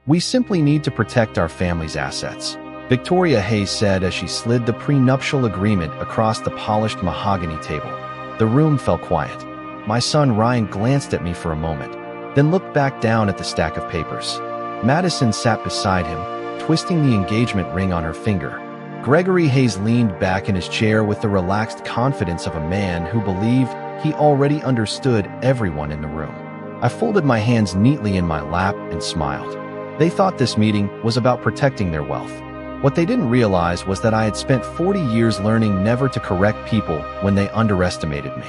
We simply need to protect our family's assets, Victoria Hayes said as she slid the prenuptial agreement across the polished mahogany table. The room fell quiet. My son Ryan glanced at me for a moment, then looked back down at the stack of papers. Madison sat beside him, twisting the engagement ring on her finger. Gregory Hayes leaned back in his chair with the relaxed confidence of a man who believed he already understood everyone in the room. I folded my hands neatly in my lap and smiled. They thought this meeting was about protecting their wealth. What they didn't realize was that I had spent 40 years learning never to correct people when they underestimated me.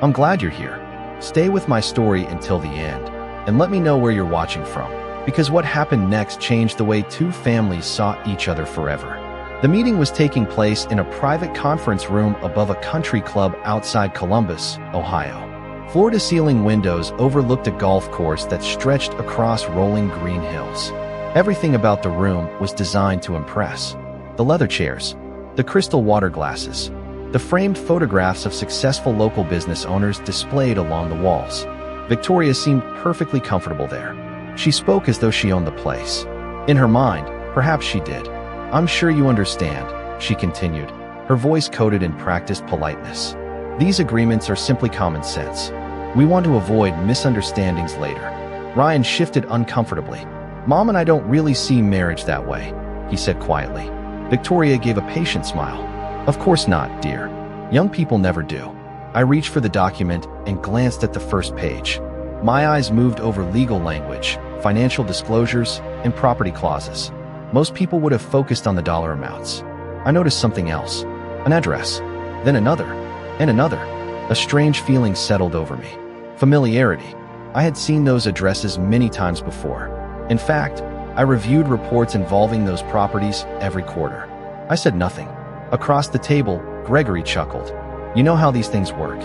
I'm glad you're here. Stay with my story until the end, and let me know where you're watching from, because what happened next changed the way two families saw each other forever. The meeting was taking place in a private conference room above a country club outside Columbus, Ohio. Floor-to-ceiling windows overlooked a golf course that stretched across rolling green hills. Everything about the room was designed to impress. The leather chairs, the crystal water glasses, the framed photographs of successful local business owners displayed along the walls. Victoria seemed perfectly comfortable there. She spoke as though she owned the place. In her mind, perhaps she did. I'm sure you understand, she continued, her voice coated in practiced politeness. These agreements are simply common sense. We want to avoid misunderstandings later. Ryan shifted uncomfortably. Mom and I don't really see marriage that way, he said quietly. Victoria gave a patient smile. Of course not, dear. Young people never do. I reached for the document and glanced at the first page. My eyes moved over legal language, financial disclosures, and property clauses. Most people would have focused on the dollar amounts. I noticed something else. An address. Then another. And another. A strange feeling settled over me. Familiarity. I had seen those addresses many times before. In fact, I reviewed reports involving those properties every quarter. I said nothing. Across the table, Gregory chuckled. You know how these things work.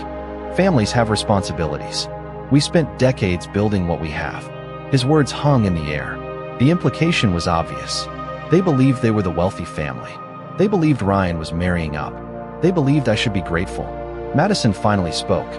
Families have responsibilities. We spent decades building what we have. His words hung in the air. The implication was obvious. They believed they were the wealthy family. They believed Ryan was marrying up. They believed I should be grateful. Madison finally spoke.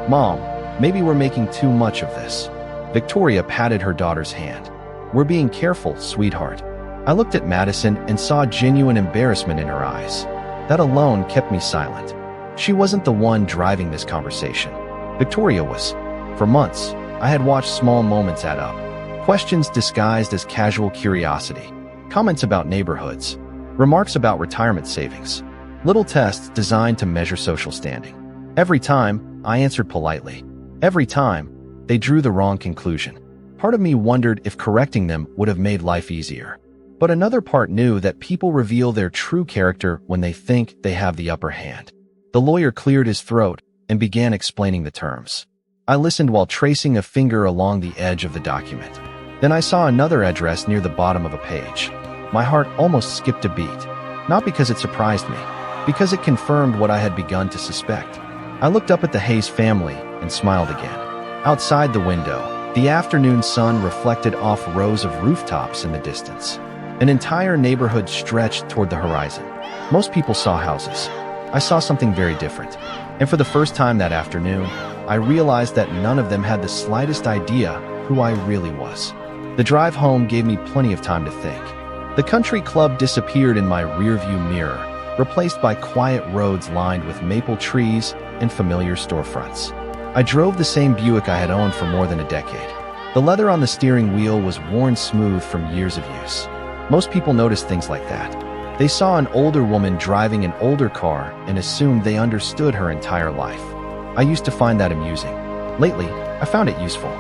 Mom, maybe we're making too much of this. Victoria patted her daughter's hand. We're being careful, sweetheart. I looked at Madison and saw genuine embarrassment in her eyes. That alone kept me silent. She wasn't the one driving this conversation. Victoria was. For months, I had watched small moments add up. Questions disguised as casual curiosity. Comments about neighborhoods. Remarks about retirement savings. Little tests designed to measure social standing. Every time, I answered politely. Every time, they drew the wrong conclusion. Part of me wondered if correcting them would have made life easier. But another part knew that people reveal their true character when they think they have the upper hand. The lawyer cleared his throat and began explaining the terms. I listened while tracing a finger along the edge of the document. Then I saw another address near the bottom of a page. My heart almost skipped a beat. Not because it surprised me, because it confirmed what I had begun to suspect. I looked up at the Hayes family and smiled again. Outside the window, the afternoon sun reflected off rows of rooftops in the distance. An entire neighborhood stretched toward the horizon. Most people saw houses. I saw something very different. And for the first time that afternoon, I realized that none of them had the slightest idea who I really was. The drive home gave me plenty of time to think. The country club disappeared in my rearview mirror, replaced by quiet roads lined with maple trees and familiar storefronts. I drove the same Buick I had owned for more than a decade. The leather on the steering wheel was worn smooth from years of use. Most people noticed things like that. They saw an older woman driving an older car and assumed they understood her entire life. I used to find that amusing. Lately, I found it useful.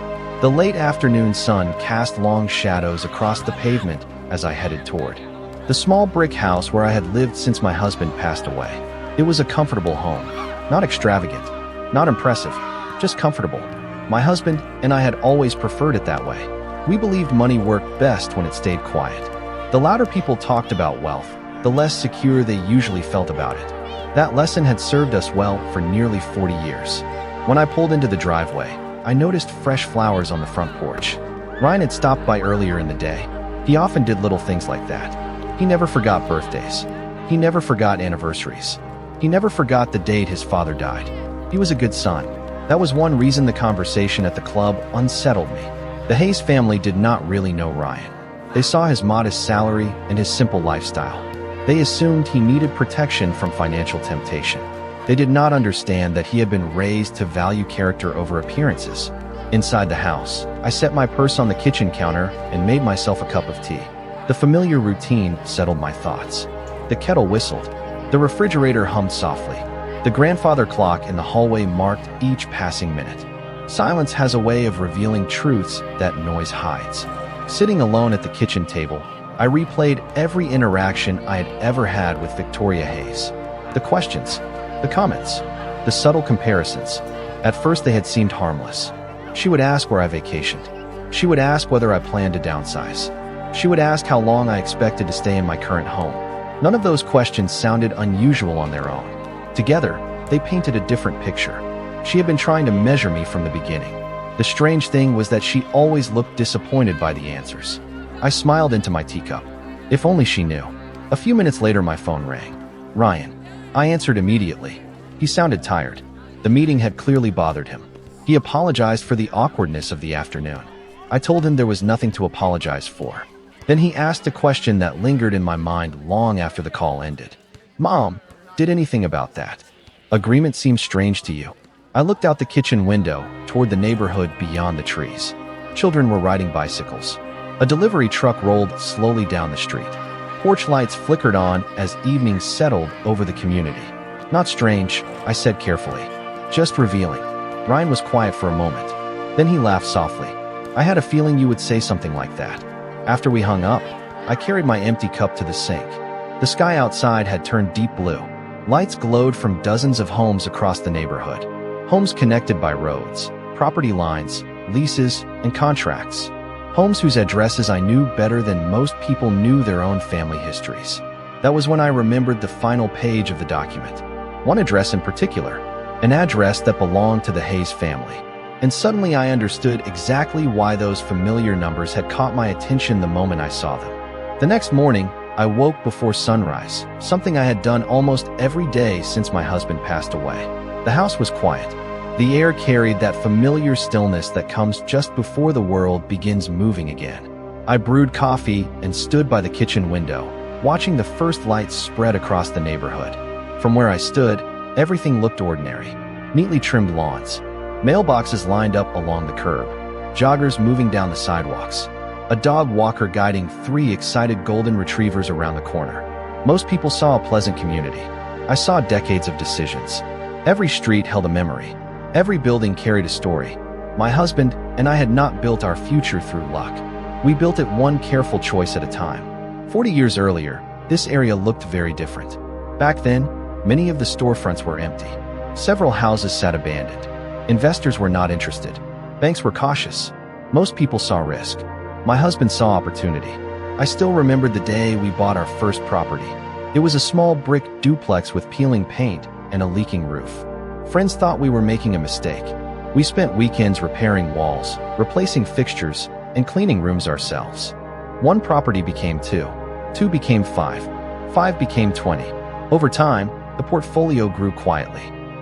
The late afternoon sun cast long shadows across the pavement as I headed toward the small brick house where I had lived since my husband passed away. It was a comfortable home, not extravagant, not impressive, just comfortable. My husband and I had always preferred it that way. We believed money worked best when it stayed quiet. The louder people talked about wealth, the less secure they usually felt about it. That lesson had served us well for nearly 40 years. When I pulled into the driveway, I noticed fresh flowers on the front porch. Ryan had stopped by earlier in the day. He often did little things like that. He never forgot birthdays. He never forgot anniversaries. He never forgot the date his father died. He was a good son. That was one reason the conversation at the club unsettled me. The Hayes family did not really know Ryan. They saw his modest salary and his simple lifestyle. They assumed he needed protection from financial temptation. They did not understand that he had been raised to value character over appearances. Inside the house, I set my purse on the kitchen counter and made myself a cup of tea. The familiar routine settled my thoughts. The kettle whistled. The refrigerator hummed softly. The grandfather clock in the hallway marked each passing minute. Silence has a way of revealing truths that noise hides. Sitting alone at the kitchen table, I replayed every interaction I had ever had with Victoria Hayes. The questions, the comments, the subtle comparisons. At first they had seemed harmless. She would ask where I vacationed. She would ask whether I planned to downsize. She would ask how long I expected to stay in my current home. None of those questions sounded unusual on their own. Together, they painted a different picture. She had been trying to measure me from the beginning. The strange thing was that she always looked disappointed by the answers. I smiled into my teacup. If only she knew. A few minutes later, my phone rang. Ryan. I answered immediately. He sounded tired. The meeting had clearly bothered him. He apologized for the awkwardness of the afternoon. I told him there was nothing to apologize for. Then he asked a question that lingered in my mind long after the call ended. Mom, did anything about that agreement seem strange to you? I looked out the kitchen window toward the neighborhood beyond the trees. Children were riding bicycles. A delivery truck rolled slowly down the street. Porch lights flickered on as evening settled over the community. Not strange, I said carefully. Just revealing. Ryan was quiet for a moment. Then he laughed softly. I had a feeling you would say something like that. After we hung up, I carried my empty cup to the sink. The sky outside had turned deep blue. Lights glowed from dozens of homes across the neighborhood. Homes connected by roads, property lines, leases, and contracts. Homes whose addresses I knew better than most people knew their own family histories. That was when I remembered the final page of the document. One address in particular, an address that belonged to the Hayes family. And suddenly I understood exactly why those familiar numbers had caught my attention the moment I saw them. The next morning, I woke before sunrise, something I had done almost every day since my husband passed away. The house was quiet. The air carried that familiar stillness that comes just before the world begins moving again. I brewed coffee and stood by the kitchen window, watching the first lights spread across the neighborhood. From where I stood, everything looked ordinary. Neatly trimmed lawns, mailboxes lined up along the curb, joggers moving down the sidewalks, a dog walker guiding 3 excited golden retrievers around the corner. Most people saw a pleasant community. I saw decades of decisions. Every street held a memory. Every building carried a story. My husband and I had not built our future through luck. We built it one careful choice at a time. 40 years earlier, this area looked very different. Back then, many of the storefronts were empty. Several houses sat abandoned. Investors were not interested. Banks were cautious. Most people saw risk. My husband saw opportunity. I still remembered the day we bought our first property. It was a small brick duplex with peeling paint and a leaking roof. Friends thought we were making a mistake. We spent weekends repairing walls, replacing fixtures, and cleaning rooms ourselves. 1 property became 2. 2 became 5. 5 became 20. Over time, the portfolio grew quietly.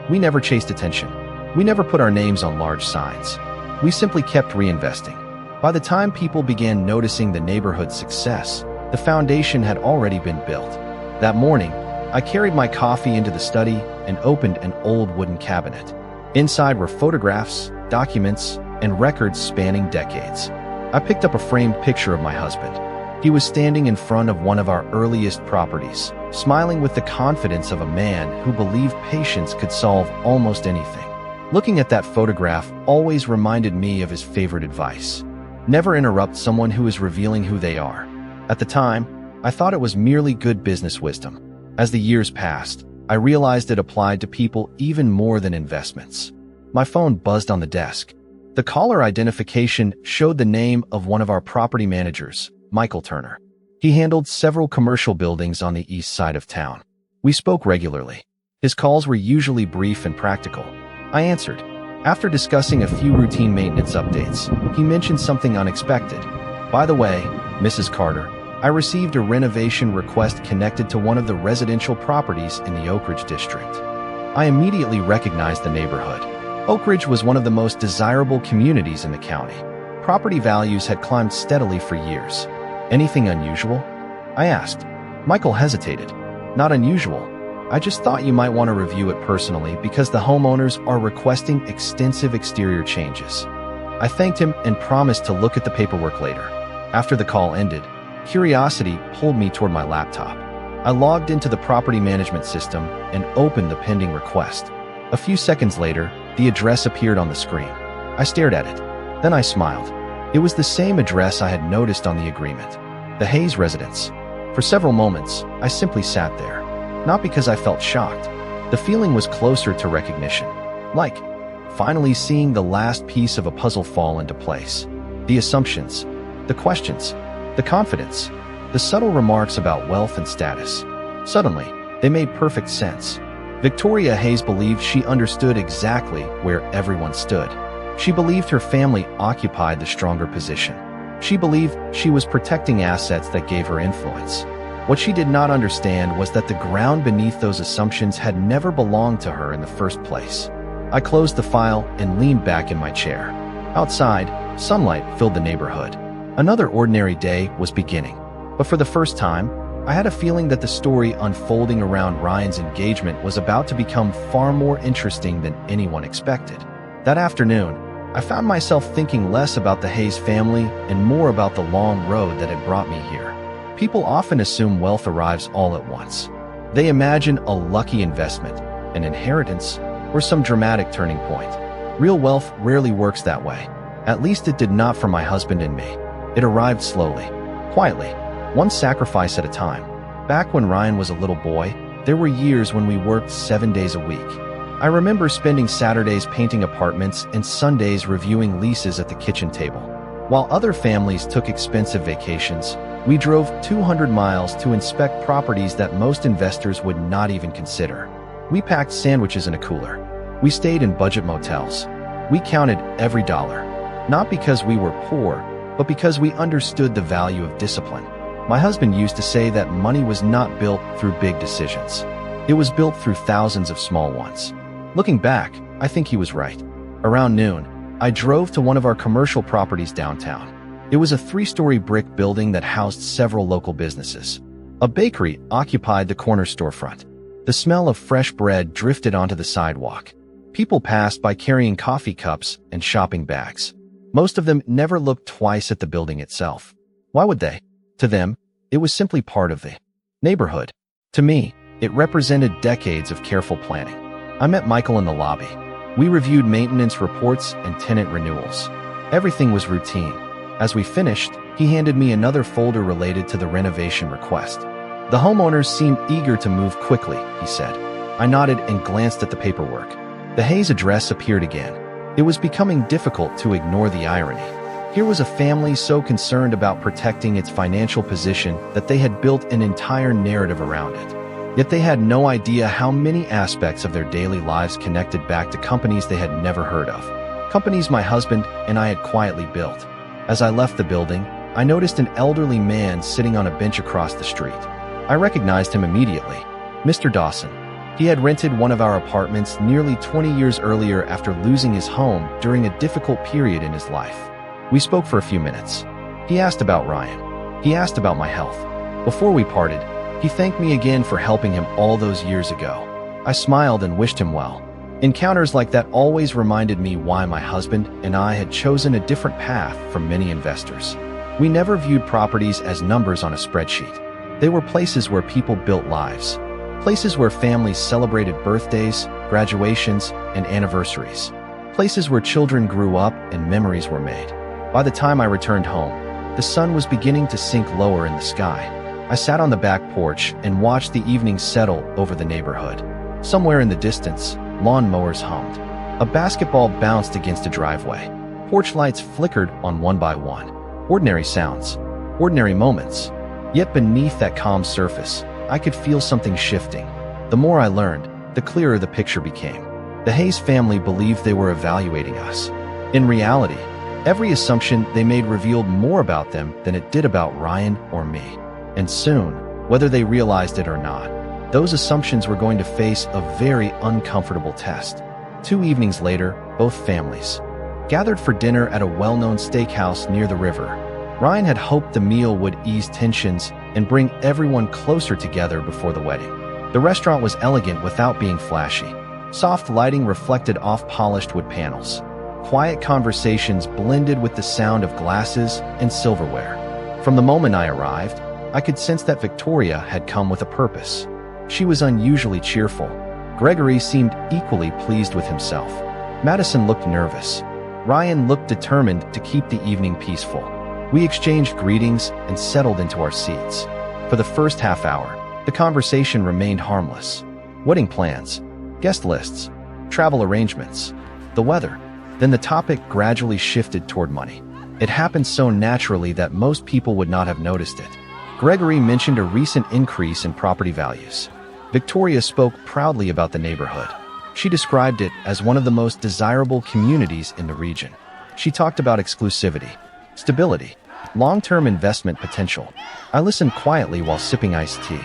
We never chased attention. We never put our names on large signs. We simply kept reinvesting. By the time people began noticing the neighborhood's success, the foundation had already been built. That morning, I carried my coffee into the study and opened an old wooden cabinet. Inside were photographs, documents, and records spanning decades. I picked up a framed picture of my husband. He was standing in front of one of our earliest properties, smiling with the confidence of a man who believed patience could solve almost anything. Looking at that photograph always reminded me of his favorite advice. Never interrupt someone who is revealing who they are. At the time, I thought it was merely good business wisdom. As the years passed, I realized it applied to people even more than investments. My phone buzzed on the desk. The caller identification showed the name of one of our property managers, Michael Turner. He handled several commercial buildings on the east side of town. We spoke regularly. His calls were usually brief and practical. I answered. After discussing a few routine maintenance updates, he mentioned something unexpected. By the way, Mrs. Carter, I received a renovation request connected to one of the residential properties in the Oak Ridge district. I immediately recognized the neighborhood. Oak Ridge was one of the most desirable communities in the county. Property values had climbed steadily for years. Anything unusual? I asked. Michael hesitated. Not unusual. I just thought you might want to review it personally because the homeowners are requesting extensive exterior changes. I thanked him and promised to look at the paperwork later. After the call ended, curiosity pulled me toward my laptop. I logged into the property management system and opened the pending request. A few seconds later, the address appeared on the screen. I stared at it. Then I smiled. It was the same address I had noticed on the agreement. The Hayes residence. For several moments, I simply sat there. Not because I felt shocked. The feeling was closer to recognition. Like finally seeing the last piece of a puzzle fall into place. The assumptions, the questions, the confidence, the subtle remarks about wealth and status. Suddenly, they made perfect sense. Victoria Hayes believed she understood exactly where everyone stood. She believed her family occupied the stronger position. She believed she was protecting assets that gave her influence. What she did not understand was that the ground beneath those assumptions had never belonged to her in the first place. I closed the file and leaned back in my chair. Outside, sunlight filled the neighborhood. Another ordinary day was beginning. But for the first time, I had a feeling that the story unfolding around Ryan's engagement was about to become far more interesting than anyone expected. That afternoon, I found myself thinking less about the Hayes family and more about the long road that had brought me here. People often assume wealth arrives all at once. They imagine a lucky investment, an inheritance, or some dramatic turning point. Real wealth rarely works that way. At least it did not for my husband and me. It arrived slowly, quietly, one sacrifice at a time. Back when Ryan was a little boy, there were years when we worked 7 days a week. I remember spending Saturdays painting apartments and Sundays reviewing leases at the kitchen table. While other families took expensive vacations, we drove 200 miles to inspect properties that most investors would not even consider. We packed sandwiches in a cooler. We stayed in budget motels. We counted every dollar, not because we were poor, but because we understood the value of discipline. My husband used to say that money was not built through big decisions. It was built through thousands of small ones. Looking back, I think he was right. Around noon, I drove to one of our commercial properties downtown. It was a 3-story brick building that housed several local businesses. A bakery occupied the corner storefront. The smell of fresh bread drifted onto the sidewalk. People passed by carrying coffee cups and shopping bags. Most of them never looked twice at the building itself. Why would they? To them, it was simply part of the neighborhood. To me, it represented decades of careful planning. I met Michael in the lobby. We reviewed maintenance reports and tenant renewals. Everything was routine. As we finished, he handed me another folder related to the renovation request. The homeowners seemed eager to move quickly, he said. I nodded and glanced at the paperwork. The Hayes address appeared again. It was becoming difficult to ignore the irony. Here was a family so concerned about protecting its financial position that they had built an entire narrative around it. Yet they had no idea how many aspects of their daily lives connected back to companies they had never heard of. Companies my husband and I had quietly built. As I left the building, I noticed an elderly man sitting on a bench across the street. I recognized him immediately. Mr. Dawson. He had rented one of our apartments nearly 20 years earlier after losing his home during a difficult period in his life. We spoke for a few minutes. He asked about Ryan. He asked about my health. Before we parted, he thanked me again for helping him all those years ago. I smiled and wished him well. Encounters like that always reminded me why my husband and I had chosen a different path from many investors. We never viewed properties as numbers on a spreadsheet. They were places where people built lives. Places where families celebrated birthdays, graduations, and anniversaries. Places where children grew up and memories were made. By the time I returned home, the sun was beginning to sink lower in the sky. I sat on the back porch and watched the evening settle over the neighborhood. Somewhere in the distance, lawn mowers hummed. A basketball bounced against a driveway. Porch lights flickered on one by one. Ordinary sounds, ordinary moments. Yet beneath that calm surface, I could feel something shifting. The more I learned, the clearer the picture became. The Hayes family believed they were evaluating us. In reality, every assumption they made revealed more about them than it did about Ryan or me. And soon, whether they realized it or not, those assumptions were going to face a very uncomfortable test. 2 evenings later, both families gathered for dinner at a well-known steakhouse near the river. Ryan had hoped the meal would ease tensions and bring everyone closer together before the wedding. The restaurant was elegant without being flashy. Soft lighting reflected off polished wood panels. Quiet conversations blended with the sound of glasses and silverware. From the moment I arrived, I could sense that Victoria had come with a purpose. She was unusually cheerful. Gregory seemed equally pleased with himself. Madison looked nervous. Ryan looked determined to keep the evening peaceful. We exchanged greetings and settled into our seats. For the first half hour, the conversation remained harmless. Wedding plans, guest lists, travel arrangements, the weather. Then the topic gradually shifted toward money. It happened so naturally that most people would not have noticed it. Gregory mentioned a recent increase in property values. Victoria spoke proudly about the neighborhood. She described it as one of the most desirable communities in the region. She talked about exclusivity, stability, long-term investment potential. I listened quietly while sipping iced tea.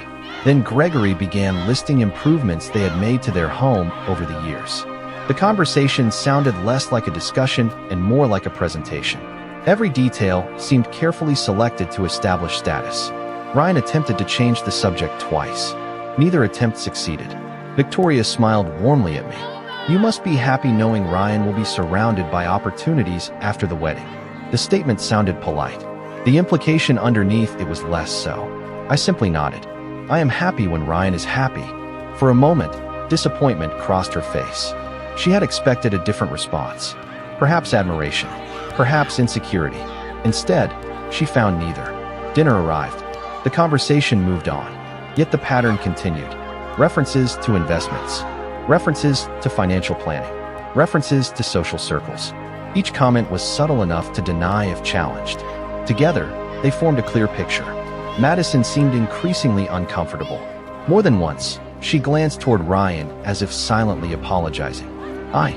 Then Gregory began listing improvements they had made to their home over the years. The conversation sounded less like a discussion and more like a presentation. Every detail seemed carefully selected to establish status. Ryan attempted to change the subject twice. Neither attempt succeeded. Victoria smiled warmly at me. You must be happy knowing Ryan will be surrounded by opportunities after the wedding. The statement sounded polite. The implication underneath it was less so. I simply nodded. I am happy when Ryan is happy. For a moment, disappointment crossed her face. She had expected a different response. Perhaps admiration. Perhaps insecurity. Instead, she found neither. Dinner arrived. The conversation moved on. Yet the pattern continued. References to investments. References to financial planning. References to social circles. Each comment was subtle enough to deny if challenged. Together, they formed a clear picture. Madison seemed increasingly uncomfortable. More than once, she glanced toward Ryan as if silently apologizing. I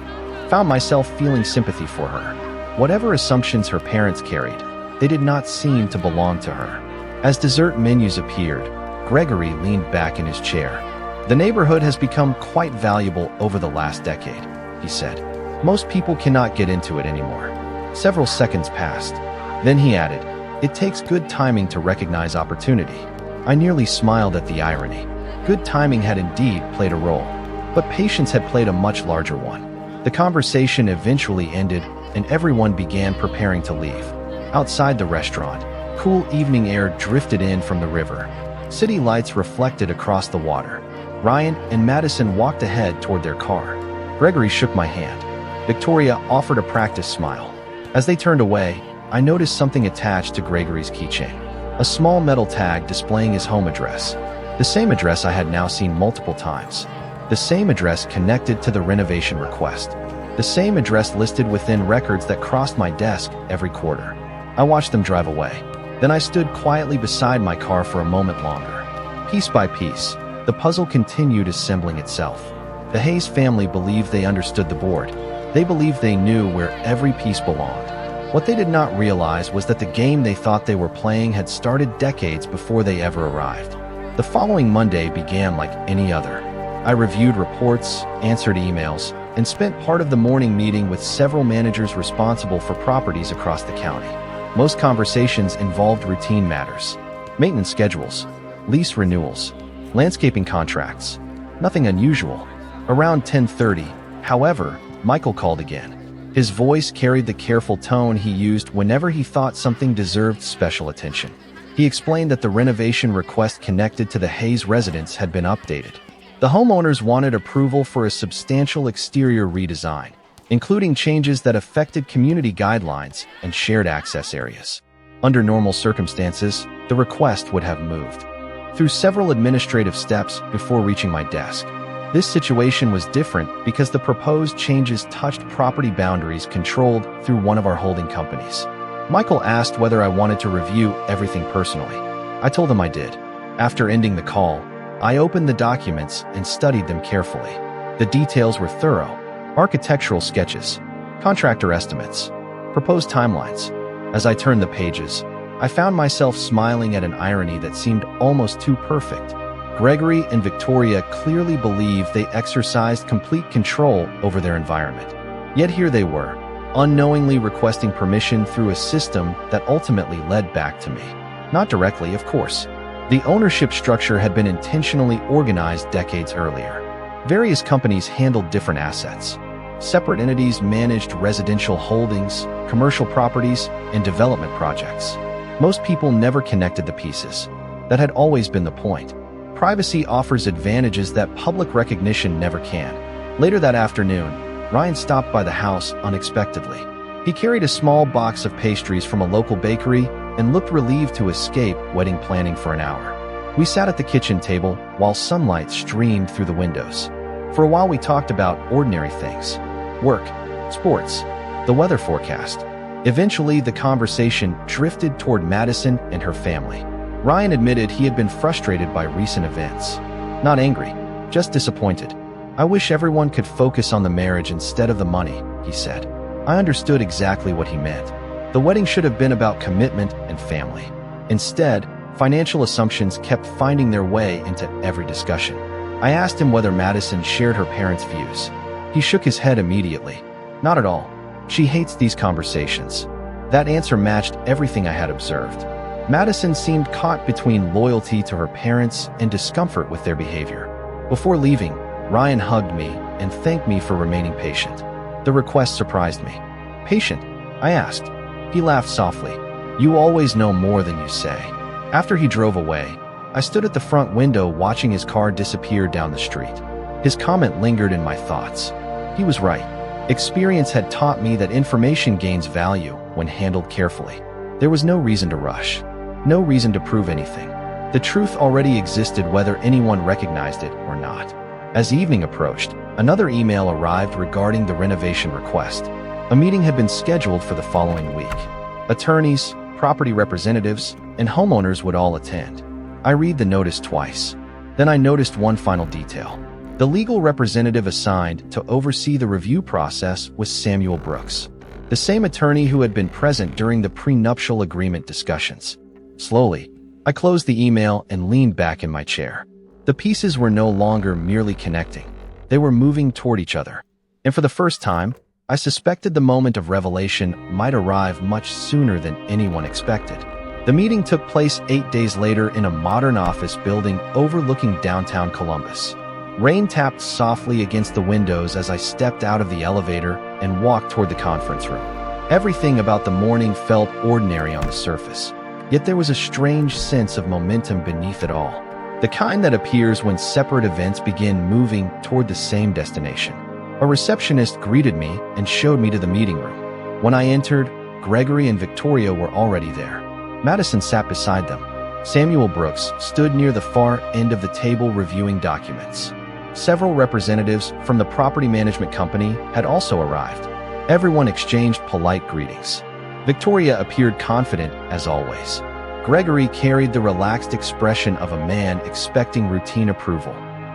found myself feeling sympathy for her. Whatever assumptions her parents carried, they did not seem to belong to her. As dessert menus appeared, Gregory leaned back in his chair. The neighborhood has become quite valuable over the last decade, he said. Most people cannot get into it anymore. Several seconds passed. Then he added, it takes good timing to recognize opportunity. I nearly smiled at the irony. Good timing had indeed played a role, but patience had played a much larger one. The conversation eventually ended, and everyone began preparing to leave. Outside the restaurant, cool evening air drifted in from the river. City lights reflected across the water. Ryan and Madison walked ahead toward their car. Gregory shook my hand. Victoria offered a practice smile. As they turned away, I noticed something attached to Gregory's keychain. A small metal tag displaying his home address. The same address I had now seen multiple times. The same address connected to the renovation request. The same address listed within records that crossed my desk every quarter. I watched them drive away. Then I stood quietly beside my car for a moment longer. Piece by piece, the puzzle continued assembling itself. The Hayes family believed they understood the board. They believed they knew where every piece belonged. What they did not realize was that the game they thought they were playing had started decades before they ever arrived. The following Monday began like any other. I reviewed reports, answered emails, and spent part of the morning meeting with several managers responsible for properties across the county. Most conversations involved routine matters. Maintenance schedules, lease renewals, landscaping contracts. Nothing unusual. Around 10:30, however, Michael called again. His voice carried the careful tone he used whenever he thought something deserved special attention. He explained that the renovation request connected to the Hayes residence had been updated. The homeowners wanted approval for a substantial exterior redesign, including changes that affected community guidelines and shared access areas. Under normal circumstances, the request would have moved through several administrative steps before reaching my desk. This situation was different because the proposed changes touched property boundaries controlled through one of our holding companies. Michael asked whether I wanted to review everything personally. I told him I did. After ending the call, I opened the documents and studied them carefully. The details were thorough. Architectural sketches, contractor estimates, proposed timelines. As I turned the pages, I found myself smiling at an irony that seemed almost too perfect. Gregory and Victoria clearly believed they exercised complete control over their environment. Yet here they were, unknowingly requesting permission through a system that ultimately led back to me. Not directly, of course. The ownership structure had been intentionally organized decades earlier. Various companies handled different assets. Separate entities managed residential holdings, commercial properties, and development projects. Most people never connected the pieces. That had always been the point. Privacy offers advantages that public recognition never can. Later that afternoon, Ryan stopped by the house unexpectedly. He carried a small box of pastries from a local bakery and looked relieved to escape wedding planning for an hour. We sat at the kitchen table while sunlight streamed through the windows. For a while we talked about ordinary things. Work, sports, the weather forecast. Eventually, the conversation drifted toward Madison and her family. Ryan admitted he had been frustrated by recent events. Not angry, just disappointed. "I wish everyone could focus on the marriage instead of the money," he said. I understood exactly what he meant. The wedding should have been about commitment and family. Instead, financial assumptions kept finding their way into every discussion. I asked him whether Madison shared her parents' views. He shook his head immediately. "Not at all. She hates these conversations." That answer matched everything I had observed. Madison seemed caught between loyalty to her parents and discomfort with their behavior. Before leaving, Ryan hugged me and thanked me for remaining patient. The request surprised me. "Patient?" I asked. He laughed softly. "You always know more than you say." After he drove away, I stood at the front window watching his car disappear down the street. His comment lingered in my thoughts. He was right. Experience had taught me that information gains value when handled carefully. There was no reason to rush. No reason to prove anything. The truth already existed whether anyone recognized it or not. As evening approached, another email arrived regarding the renovation request. A meeting had been scheduled for the following week. Attorneys, property representatives, and homeowners would all attend. I read the notice twice. Then I noticed one final detail. The legal representative assigned to oversee the review process was Samuel Brooks, the same attorney who had been present during the prenuptial agreement discussions. Slowly, I closed the email and leaned back in my chair. The pieces were no longer merely connecting. They were moving toward each other. And for the first time, I suspected the moment of revelation might arrive much sooner than anyone expected. The meeting took place 8 days later in a modern office building overlooking downtown Columbus. Rain tapped softly against the windows as I stepped out of the elevator and walked toward the conference room. Everything about the morning felt ordinary on the surface. Yet there was a strange sense of momentum beneath it all. The kind that appears when separate events begin moving toward the same destination. A receptionist greeted me and showed me to the meeting room. When I entered, Gregory and Victoria were already there. Madison sat beside them. Samuel Brooks stood near the far end of the table reviewing documents. Several representatives from the property management company had also arrived. Everyone exchanged polite greetings. Victoria appeared confident as always. Gregory carried the relaxed expression of a man expecting routine approval.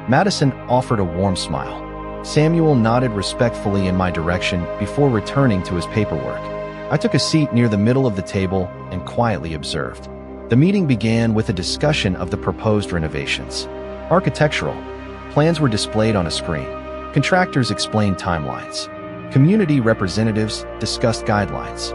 Madison offered a warm smile. Samuel nodded respectfully in my direction before returning to his paperwork. I took a seat near the middle of the table and quietly observed. The meeting began with a discussion of the proposed renovations. Architectural plans were displayed on a screen. Contractors explained timelines. Community representatives discussed guidelines.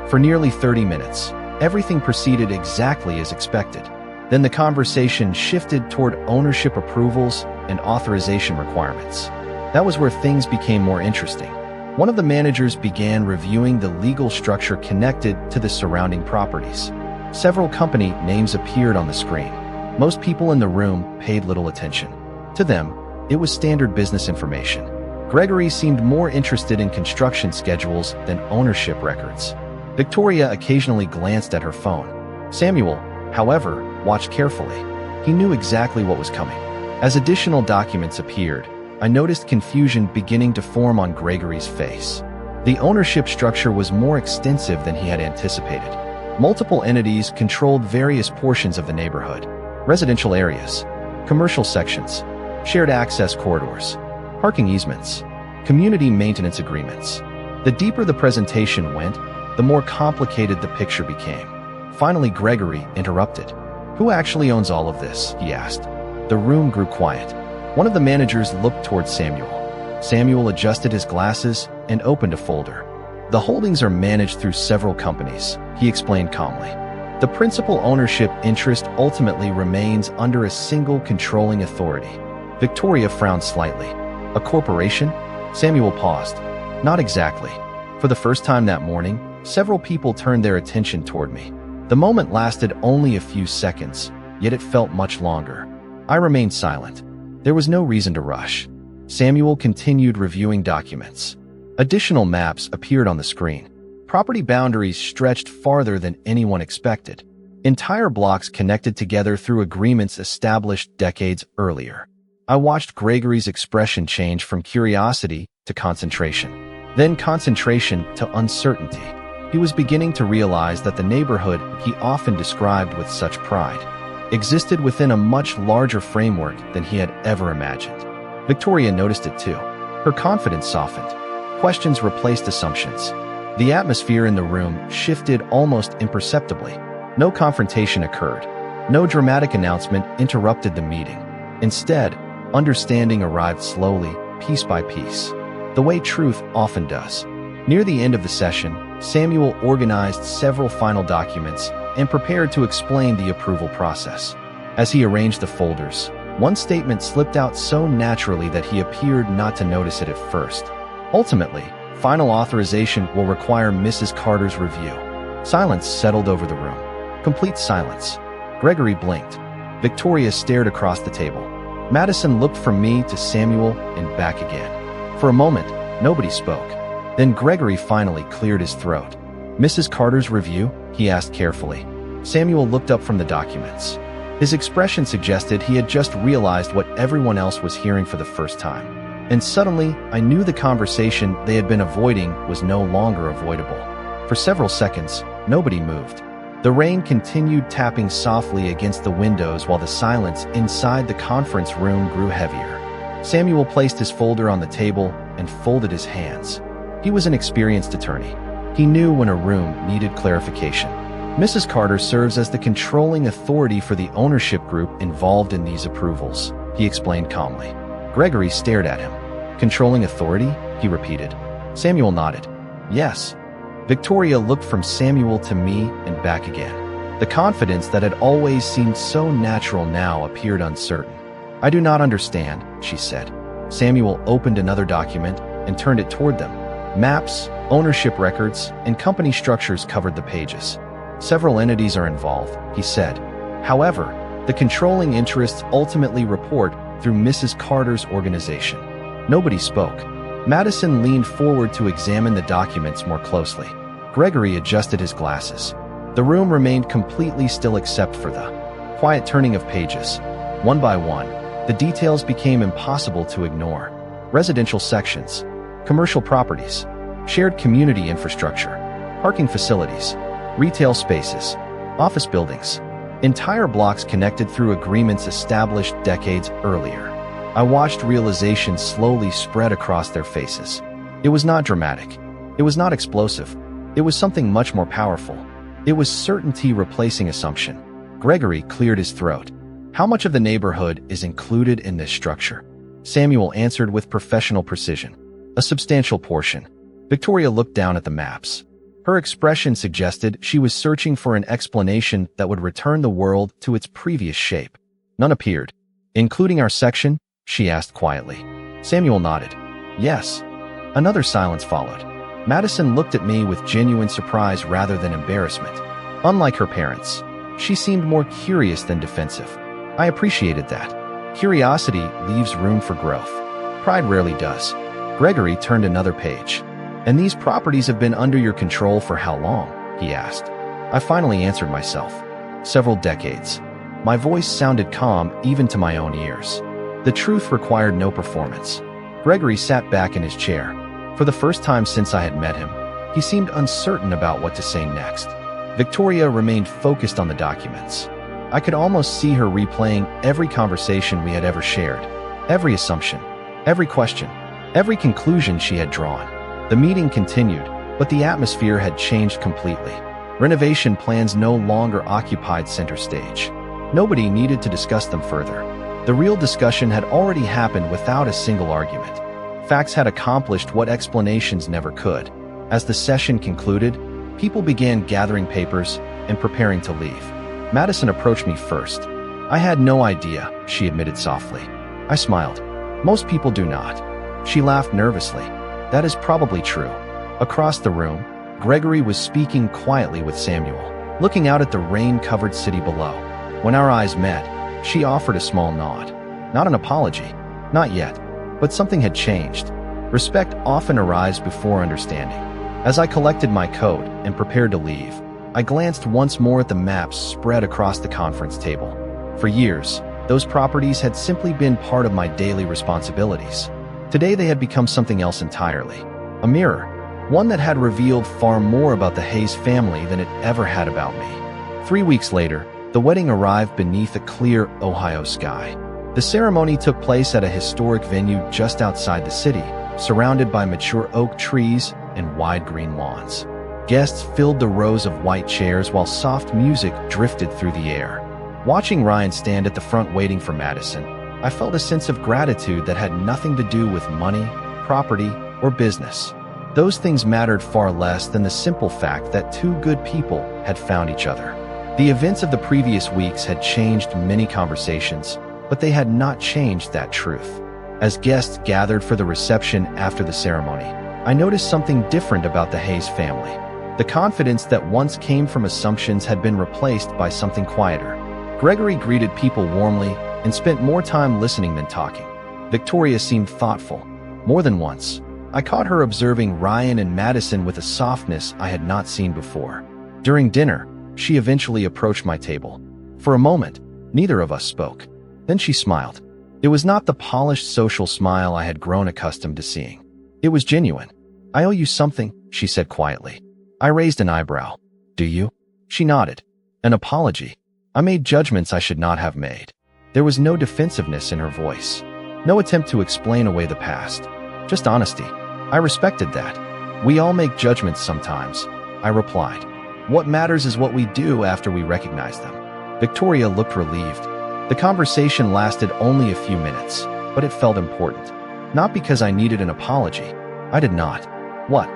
For nearly 30 minutes, everything proceeded exactly as expected. Then the conversation shifted toward ownership approvals and authorization requirements. That was where things became more interesting. One of the managers began reviewing the legal structure connected to the surrounding properties. Several company names appeared on the screen. Most people in the room paid little attention. To them, it was standard business information. Gregory seemed more interested in construction schedules than ownership records. Victoria occasionally glanced at her phone. Samuel, however, watched carefully. He knew exactly what was coming. As additional documents appeared, I noticed confusion beginning to form on Gregory's face. The ownership structure was more extensive than he had anticipated. Multiple entities controlled various portions of the neighborhood. Residential areas, commercial sections, shared access corridors, parking easements, community maintenance agreements. The deeper the presentation went, the more complicated the picture became. Finally, Gregory interrupted. "Who actually owns all of this?" he asked. The room grew quiet. One of the managers looked toward Samuel. Samuel adjusted his glasses and opened a folder. The holdings are managed through several companies, he explained calmly. The principal ownership interest ultimately remains under a single controlling authority. Victoria frowned slightly. A corporation? Samuel paused. Not exactly. For the first time that morning, several people turned their attention toward me. The moment lasted only a few seconds, yet it felt much longer. I remained silent. There was no reason to rush. Samuel continued reviewing documents. Additional maps appeared on the screen. Property boundaries stretched farther than anyone expected. Entire blocks connected together through agreements established decades earlier. I watched Gregory's expression change from curiosity to concentration, then concentration to uncertainty. He was beginning to realize that the neighborhood he often described with such pride existed within a much larger framework than he had ever imagined. Victoria noticed it too. Her confidence softened. Questions replaced assumptions. The atmosphere in the room shifted almost imperceptibly. No confrontation occurred. No dramatic announcement interrupted the meeting. Instead, understanding arrived slowly, piece by piece, the way truth often does. Near the end of the session, Samuel organized several final documents and prepared to explain the approval process. As he arranged the folders, one statement slipped out so naturally that he appeared not to notice it at first. Ultimately, final authorization will require Mrs. Carter's review. Silence settled over the room. Complete silence. Gregory blinked. Victoria stared across the table. Madison looked from me to Samuel and back again. For a moment, nobody spoke. Then Gregory finally cleared his throat. Mrs. Carter's review? He asked carefully. Samuel looked up from the documents. His expression suggested he had just realized what everyone else was hearing for the first time. And suddenly, I knew the conversation they had been avoiding was no longer avoidable. For several seconds, nobody moved. The rain continued tapping softly against the windows while the silence inside the conference room grew heavier. Samuel placed his folder on the table and folded his hands. He was an experienced attorney. He knew when a room needed clarification. Mrs. Carter serves as the controlling authority for the ownership group involved in these approvals, he explained calmly. Gregory stared at him. Controlling authority? He repeated. Samuel nodded. Yes. Victoria looked from Samuel to me and back again. The confidence that had always seemed so natural now appeared uncertain. I do not understand, she said. Samuel opened another document and turned it toward them. Maps, ownership records, and company structures covered the pages. Several entities are involved, he said. However, the controlling interests ultimately report through Mrs. Carter's organization. Nobody spoke. Madison leaned forward to examine the documents more closely. Gregory adjusted his glasses. The room remained completely still except for the quiet turning of pages. One by one, the details became impossible to ignore. Residential sections, commercial properties, shared community infrastructure, parking facilities, retail spaces, office buildings, entire blocks connected through agreements established decades earlier. I watched realization slowly spread across their faces. It was not dramatic. It was not explosive. It was something much more powerful. It was certainty replacing assumption. Gregory cleared his throat. How much of the neighborhood is included in this structure? Samuel answered with professional precision. A substantial portion. Victoria looked down at the maps. Her expression suggested she was searching for an explanation that would return the world to its previous shape. None appeared. Including our section? She asked quietly. Samuel nodded. Yes. Another silence followed. Madison looked at me with genuine surprise rather than embarrassment. Unlike her parents, she seemed more curious than defensive. I appreciated that. Curiosity leaves room for growth. Pride rarely does. Gregory turned another page. And these properties have been under your control for how long? He asked. I finally answered myself. Several decades. My voice sounded calm even to my own ears. The truth required no performance. Gregory sat back in his chair. For the first time since I had met him, he seemed uncertain about what to say next. Victoria remained focused on the documents. I could almost see her replaying every conversation we had ever shared, every assumption, every question, every conclusion she had drawn. The meeting continued, but the atmosphere had changed completely. Renovation plans no longer occupied center stage. Nobody needed to discuss them further. The real discussion had already happened without a single argument. Facts had accomplished what explanations never could. As the session concluded, people began gathering papers and preparing to leave. Madison approached me first. "I had no idea," she admitted softly. I smiled. "Most people do not." She laughed nervously. "That is probably true." Across the room, Gregory was speaking quietly with Samuel, looking out at the rain-covered city below. When our eyes met, she offered a small nod. Not an apology. Not yet. But something had changed. Respect often arrives before understanding. As I collected my coat and prepared to leave, I glanced once more at the maps spread across the conference table. For years, those properties had simply been part of my daily responsibilities. Today they had become something else entirely. A mirror. One that had revealed far more about the Hayes family than it ever had about me. 3 weeks later, the wedding arrived beneath a clear Ohio sky. The ceremony took place at a historic venue just outside the city, surrounded by mature oak trees and wide green lawns. Guests filled the rows of white chairs while soft music drifted through the air. Watching Ryan stand at the front waiting for Madison, I felt a sense of gratitude that had nothing to do with money, property, or business. Those things mattered far less than the simple fact that two good people had found each other. The events of the previous weeks had changed many conversations, but they had not changed that truth. As guests gathered for the reception after the ceremony, I noticed something different about the Hayes family. The confidence that once came from assumptions had been replaced by something quieter. Gregory greeted people warmly and spent more time listening than talking. Victoria seemed thoughtful. More than once, I caught her observing Ryan and Madison with a softness I had not seen before. During dinner, she eventually approached my table. For a moment, neither of us spoke. Then she smiled. It was not the polished social smile I had grown accustomed to seeing. It was genuine. "I owe you something," she said quietly. I raised an eyebrow. "Do you?" She nodded. "An apology. I made judgments I should not have made." There was no defensiveness in her voice. No attempt to explain away the past. Just honesty. I respected that. "We all make judgments sometimes," I replied. "What matters is what we do after we recognize them." Victoria looked relieved. The conversation lasted only a few minutes, but it felt important. Not because I needed an apology. I did not. What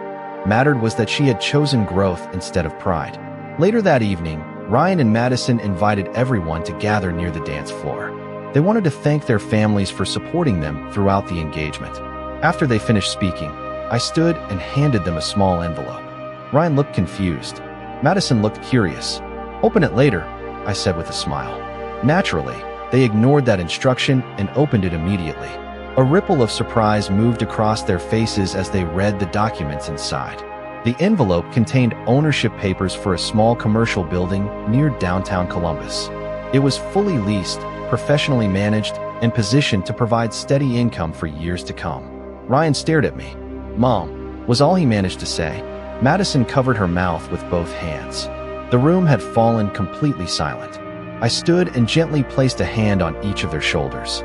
mattered was that she had chosen growth instead of pride. Later that evening, Ryan and Madison invited everyone to gather near the dance floor. They wanted to thank their families for supporting them throughout the engagement. After they finished speaking, I stood and handed them a small envelope. Ryan looked confused. Madison looked curious. "Open it later," I said with a smile. Naturally, they ignored that instruction and opened it immediately. A ripple of surprise moved across their faces as they read the documents inside. The envelope contained ownership papers for a small commercial building near downtown Columbus. It was fully leased, professionally managed, and positioned to provide steady income for years to come. Ryan stared at me. "Mom," was all he managed to say. Madison covered her mouth with both hands. The room had fallen completely silent. I stood and gently placed a hand on each of their shoulders.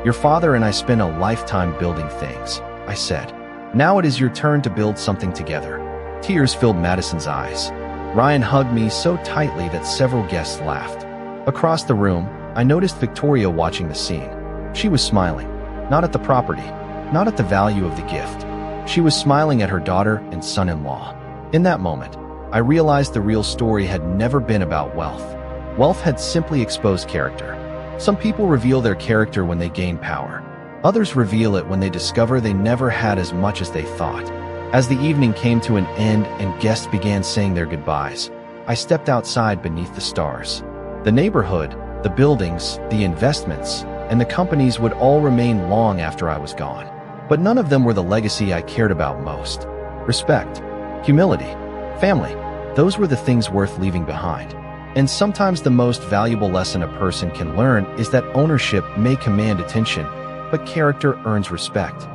"Your father and I spent a lifetime building things," I said. "Now it is your turn to build something together." Tears filled Madison's eyes. Ryan hugged me so tightly that several guests laughed. Across the room, I noticed Victoria watching the scene. She was smiling, not at the property, not at the value of the gift. She was smiling at her daughter and son-in-law. In that moment, I realized the real story had never been about wealth. Wealth had simply exposed character. Some people reveal their character when they gain power. Others reveal it when they discover they never had as much as they thought. As the evening came to an end and guests began saying their goodbyes, I stepped outside beneath the stars. The neighborhood, the buildings, the investments, and the companies would all remain long after I was gone. But none of them were the legacy I cared about most. Respect, humility, family, those were the things worth leaving behind. And sometimes the most valuable lesson a person can learn is that ownership may command attention, but character earns respect.